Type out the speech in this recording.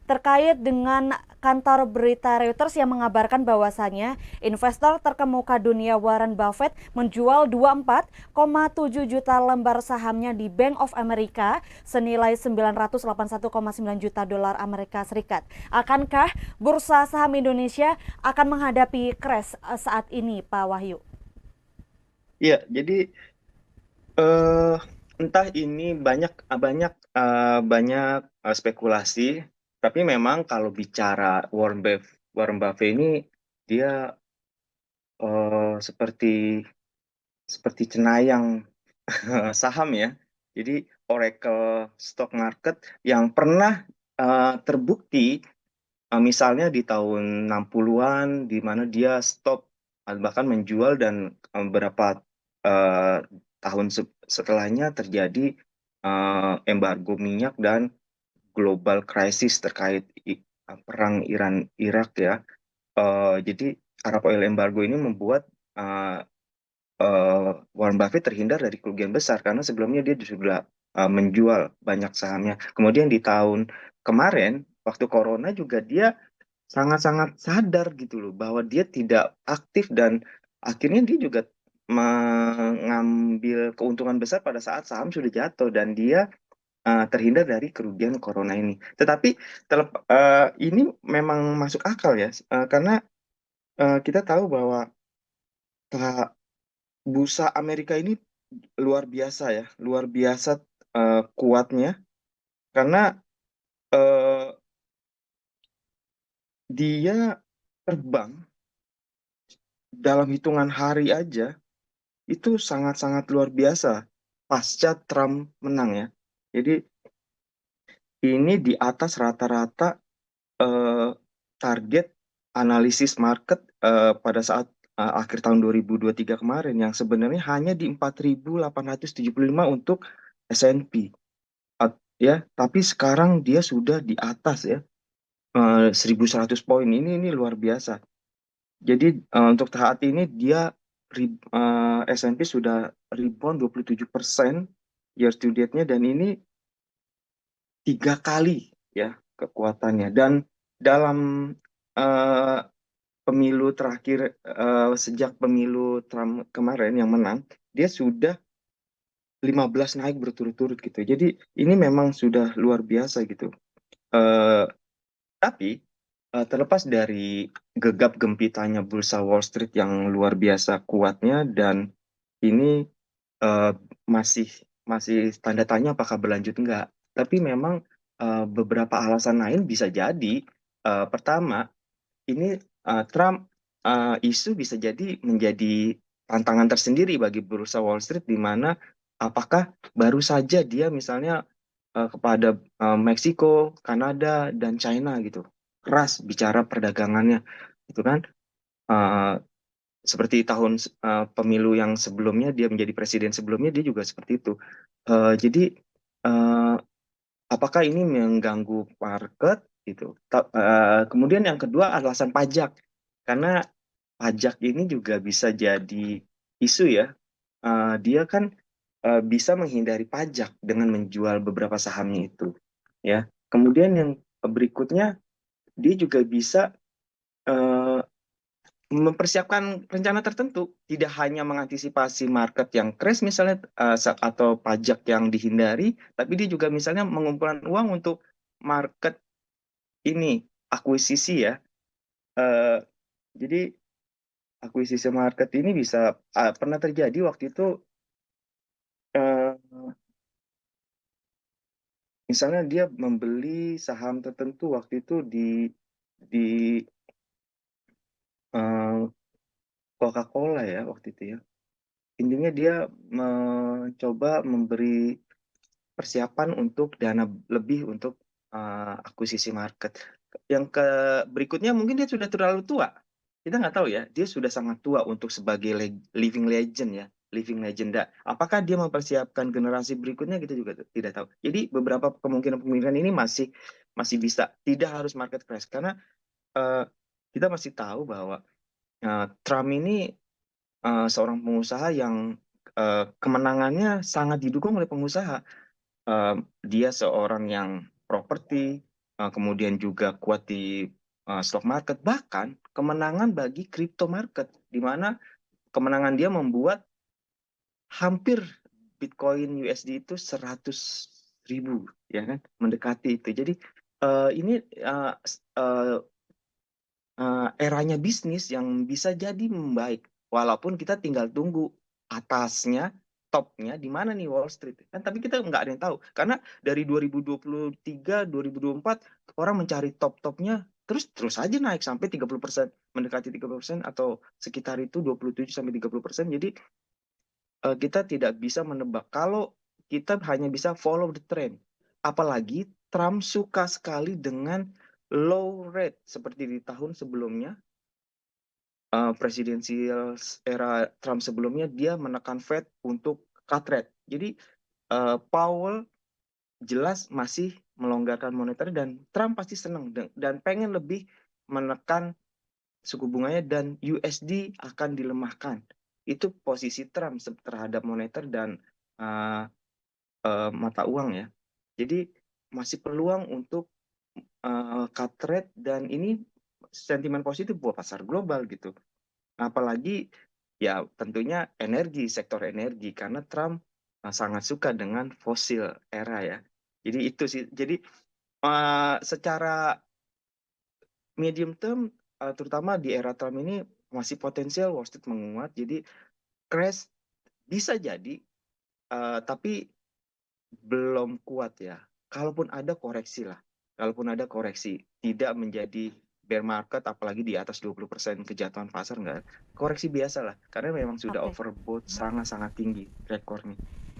terkait dengan kantor berita Reuters yang mengabarkan bahwasannya investor terkemuka dunia Warren Buffett menjual 24,7 juta lembar sahamnya di Bank of America senilai 981,9 juta dolar Amerika Serikat. Akankah bursa saham Indonesia akan menghadapi crash saat ini, Pak Wahyu? Iya, jadi eh entah ini banyak banyak banyak spekulasi, tapi memang kalau bicara Warren Buffett ini dia seperti seperti cenayang saham ya. Jadi Oracle Stock Market yang pernah terbukti misalnya di tahun 60-an di mana dia stop bahkan menjual dan beberapa eh, tahun setelahnya terjadi embargo minyak dan global crisis terkait perang Iran Irak ya. Jadi Arab Oil Embargo ini membuat eh, Warren Buffett terhindar dari kerugian besar karena sebelumnya dia sudah menjual banyak sahamnya. Kemudian di tahun kemarin waktu Corona juga dia sangat-sangat sadar gitu loh bahwa dia tidak aktif dan akhirnya dia juga mengambil keuntungan besar pada saat saham sudah jatuh dan dia terhindar dari kerugian corona ini. Tetapi ini memang masuk akal ya, karena kita tahu bahwa ta- bursa Amerika ini luar biasa ya, luar biasa kuatnya karena eh, dia terbang dalam hitungan hari aja itu sangat-sangat luar biasa pasca Trump menang ya. Jadi ini di atas rata-rata eh, target analisis market pada saat akhir tahun 2023 kemarin yang sebenarnya hanya di 4.875 untuk S&P. Ya, tapi sekarang dia sudah di atas ya 1.100 poin. Ini luar biasa. Jadi untuk saat ini dia S&P sudah rebound 27% year to date-nya dan ini 3 kali ya kekuatannya. Dan dalam eh, pemilu terakhir sejak pemilu Trump kemarin yang menang, dia sudah 15 naik berturut-turut gitu. Jadi ini memang sudah luar biasa gitu. Eh, tapi terlepas dari gegap gempitanya bursa Wall Street yang luar biasa kuatnya dan ini eh, masih masih tanda tanya apakah berlanjut enggak. Tapi memang beberapa alasan lain bisa jadi. Pertama, ini Trump isu bisa jadi menjadi tantangan tersendiri bagi bursa Wall Street di mana apakah baru saja dia misalnya kepada Meksiko, Kanada, dan China gitu keras bicara perdagangannya itu kan. Eh, Seperti tahun pemilu yang sebelumnya dia menjadi presiden sebelumnya dia juga seperti itu. Jadi eh, apakah ini mengganggu market gitu? Kemudian yang kedua alasan pajak karena pajak ini juga bisa jadi isu ya. Dia kan bisa menghindari pajak dengan menjual beberapa sahamnya itu ya. Kemudian yang berikutnya dia juga bisa eh, mempersiapkan rencana tertentu, tidak hanya mengantisipasi market yang crash misalnya atau pajak yang dihindari, tapi dia juga misalnya mengumpulkan uang untuk market ini akuisisi ya. Eh, jadi akuisisi market ini bisa pernah terjadi waktu itu eh, misalnya dia membeli saham tertentu waktu itu di eh, Coca-Cola ya waktu itu ya. Intinya dia mencoba memberi persiapan untuk dana lebih untuk akuisisi market. Yang ke berikutnya mungkin dia sudah terlalu tua. Kita nggak tahu ya, dia sudah sangat tua untuk sebagai living legend ya, living legenda. Apakah dia mempersiapkan generasi berikutnya kita juga tidak tahu. Jadi beberapa kemungkinan-kemungkinan ini masih masih bisa. Tidak harus market crash karena eh, kita masih tahu bahwa Trump ini seorang pengusaha yang kemenangannya sangat didukung oleh pengusaha. Dia seorang yang properti, kemudian juga kuat di stock market, bahkan kemenangan bagi crypto market, di mana kemenangan dia membuat hampir Bitcoin USD itu 100.000, ya kan, mendekati itu. Jadi ini eranya bisnis yang bisa jadi membaik, walaupun kita tinggal tunggu atasnya, topnya di mana nih Wall Street kan, tapi kita nggak ada yang tahu karena dari 2023 2024 orang mencari top-topnya, terus terus aja naik sampai 30%, mendekati 30%, atau sekitar itu 27 sampai 30%. Jadi kita tidak bisa menebak kalau kita hanya bisa follow the trend. Apalagi Trump suka sekali dengan low rate seperti di tahun sebelumnya, presidensial era Trump sebelumnya, dia menekan Fed untuk cut rate. Jadi Powell jelas masih melonggarkan moneter, dan Trump pasti senang dan pengen lebih menekan suku bunganya, dan USD akan dilemahkan. Itu posisi Trump terhadap moneter dan uh, mata uang ya. Jadi masih peluang untuk cut rate, dan ini sentimen positif buat pasar global gitu. Apalagi ya tentunya energi, sektor energi, karena Trump sangat suka dengan fosil era ya. Jadi itu sih. Jadi secara medium term, terutama di era Trump ini, masih potensial Wall Street menguat. Jadi crash bisa jadi, tapi belum kuat ya. Kalaupun ada koreksi lah, kalaupun ada koreksi, tidak menjadi bear market, apalagi di atas 20% kejatuhan pasar, nggak. Koreksi biasa lah, karena memang sudah Oke. overbought sangat-sangat tinggi rekornya.